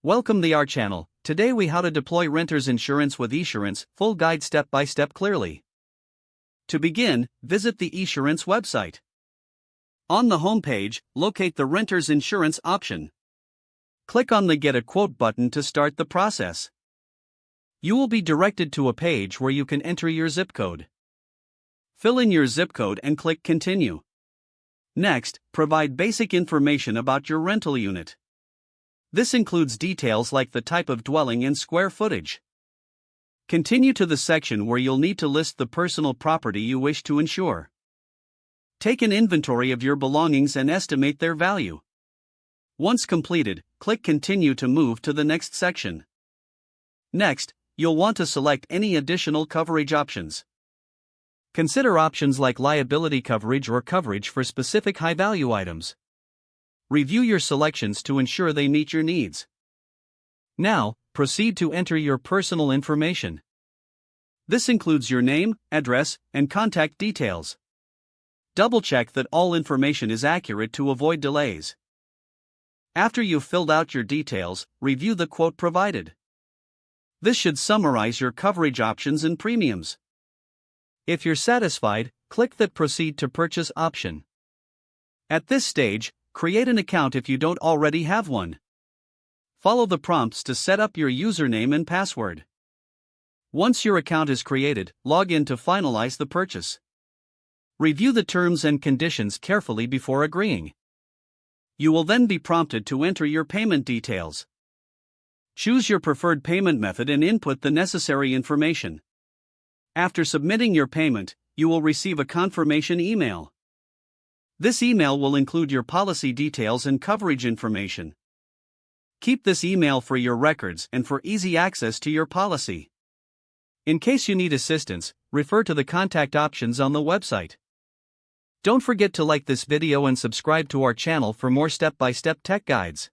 Welcome to our channel. Today we how to deploy renter's insurance with Esurance, full guide step by step clearly. To begin, visit the Esurance website. On the home page, locate the renter's insurance option. Click on the Get a Quote button to start the process. You will be directed to a page where you can enter your zip code. Fill in your zip code and click Continue. Next, provide basic information about your rental unit. This includes details like the type of dwelling and square footage. Continue to the section where you'll need to list the personal property you wish to insure. Take an inventory of your belongings and estimate their value. Once completed, click Continue to move to the next section. Next, you'll want to select any additional coverage options. Consider options like liability coverage or coverage for specific high-value items. Review your selections to ensure they meet your needs. Now, proceed to enter your personal information. This includes your name, address, and contact details. Double-check that all information is accurate to avoid delays. After you've filled out your details, review the quote provided. This should summarize your coverage options and premiums. If you're satisfied, click the Proceed to Purchase option. At this stage, create an account if you don't already have one. Follow the prompts to set up your username and password. Once your account is created, log in to finalize the purchase. Review the terms and conditions carefully before agreeing. You will then be prompted to enter your payment details. Choose your preferred payment method and input the necessary information. After submitting your payment, you will receive a confirmation email. This email will include your policy details and coverage information. Keep this email for your records and for easy access to your policy. In case you need assistance, refer to the contact options on the website. Don't forget to like this video and subscribe to our channel for more step-by-step tech guides.